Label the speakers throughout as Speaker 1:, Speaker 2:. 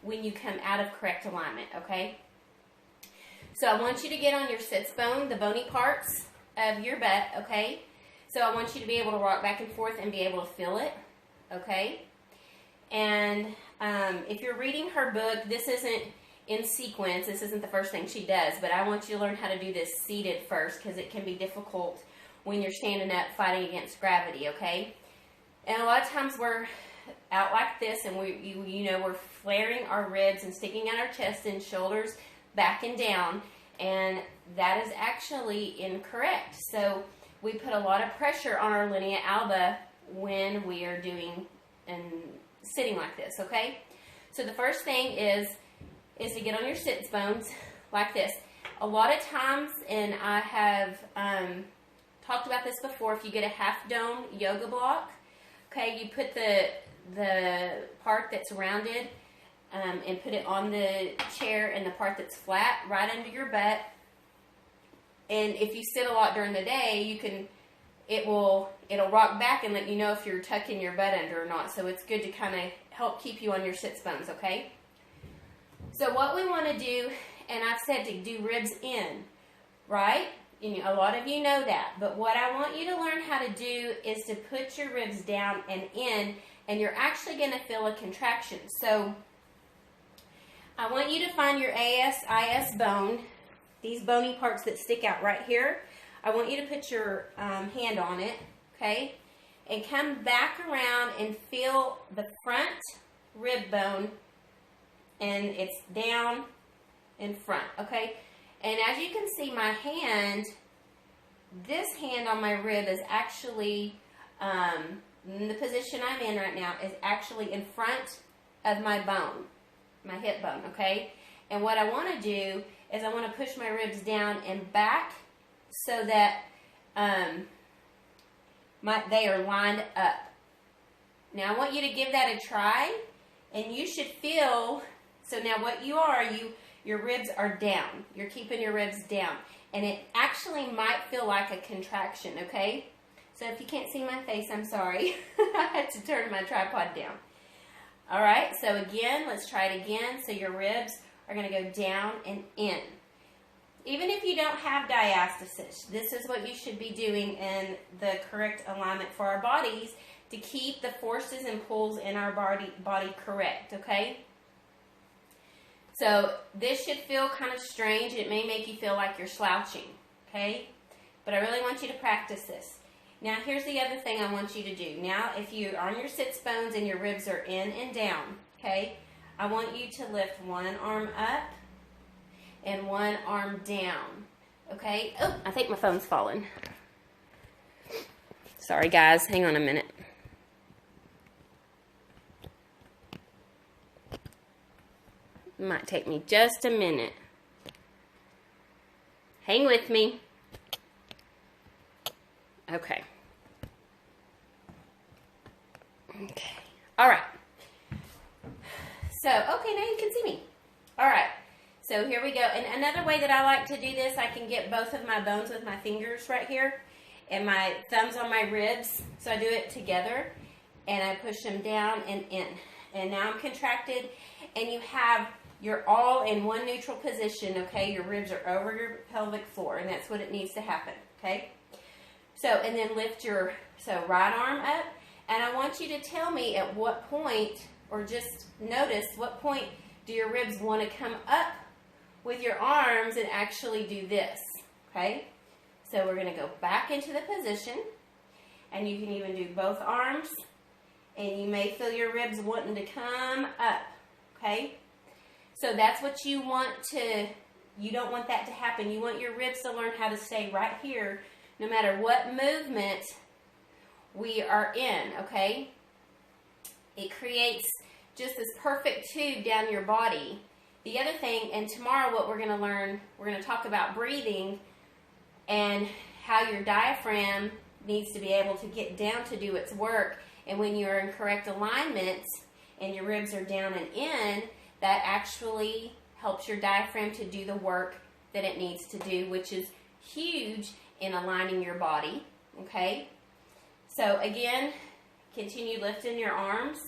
Speaker 1: when you come out of correct alignment, okay? So I want you to get on your sits bone, the bony parts of your butt, okay? So I want you to be able to rock back and forth and be able to feel it, okay? And if you're reading her book, this isn't in sequence. This isn't the first thing she does, but I want you to learn how to do this seated first because it can be difficult when you're standing up fighting against gravity, okay? And a lot of times we're out like this and we're flaring our ribs and sticking out our chest and shoulders back and down, and that is actually incorrect. So we put a lot of pressure on our linea alba when we are doing and sitting like this, okay? So the first thing is to get on your sits bones like this. A lot of times, and I have talked about this before, if you get a half dome yoga block, okay, you put the part that's rounded and put it on the chair, and the part that's flat right under your butt. And if you sit a lot during the day, it'll rock back and let you know if you're tucking your butt under or not. So it's good to kind of help keep you on your sits bones, okay? So what we want to do, and I've said to do ribs in, right? A lot of you know that. But what I want you to learn how to do is to put your ribs down and in, and you're actually going to feel a contraction. So I want you to find your ASIS bone, these bony parts that stick out right here. I want you to put your hand on it, okay, and come back around and feel the front rib bone, and it's down in front, okay? And as you can see, my hand, this hand on my rib is actually, in the position I'm in right now, is actually in front of my bone, my hip bone, okay? And what I want to do is I want to push my ribs down and back so that they are lined up. Now I want you to give that a try, and you should feel, so now what you are, your ribs are down. You're keeping your ribs down. And it actually might feel like a contraction, okay? So if you can't see my face, I'm sorry. I had to turn my tripod down. All right, so again, let's try it again. So your ribs are going to go down and in. Even if you don't have diastasis, this is what you should be doing in the correct alignment for our bodies to keep the forces and pulls in our body correct, okay? So this should feel kind of strange. It may make you feel like you're slouching, okay? But I really want you to practice this. Now, here's the other thing I want you to do. Now, if you are on your sits bones and your ribs are in and down, okay, I want you to lift one arm up and one arm down, okay? Oh, I think my phone's falling. Sorry, guys. Hang on a minute. Might take me just a minute. Hang with me. Okay. Okay. All right. So, okay, now you can see me. All right. So here we go. And another way that I like to do this, I can get both of my bones with my fingers right here and my thumbs on my ribs. So I do it together and I push them down and in. And now I'm contracted, and you're all in one neutral position, okay? Your ribs are over your pelvic floor, and that's what it needs to happen, okay? So, and then lift your right arm up, and I want you to tell me at what point, or just notice what point do your ribs want to come up with your arms and actually do this, okay? So we're going to go back into the position, and you can even do both arms, and you may feel your ribs wanting to come up, okay? So that's what you want you don't want that to happen. You want your ribs to learn how to stay right here no matter what movement we are in, okay? It creates just this perfect tube down your body. The other thing, and tomorrow what we're going to learn, we're going to talk about breathing and how your diaphragm needs to be able to get down to do its work. And when you're in correct alignments and your ribs are down and in, that actually helps your diaphragm to do the work that it needs to do, which is huge in aligning your body, okay? So again, continue lifting your arms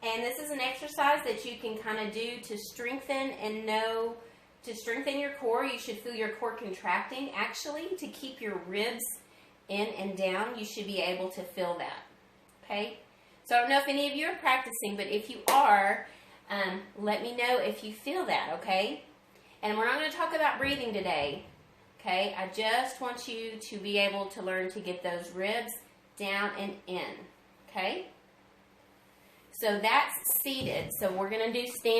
Speaker 1: And this is an exercise that you can kind of do to strengthen and know, to strengthen your core. You should feel your core contracting. Actually, to keep your ribs in and down, you should be able to feel that. Okay? So I don't know if any of you are practicing, but if you are, let me know if you feel that, okay? And we're not going to talk about breathing today, okay? I just want you to be able to learn to get those ribs down and in, okay? So that's seated. So we're going to do stand.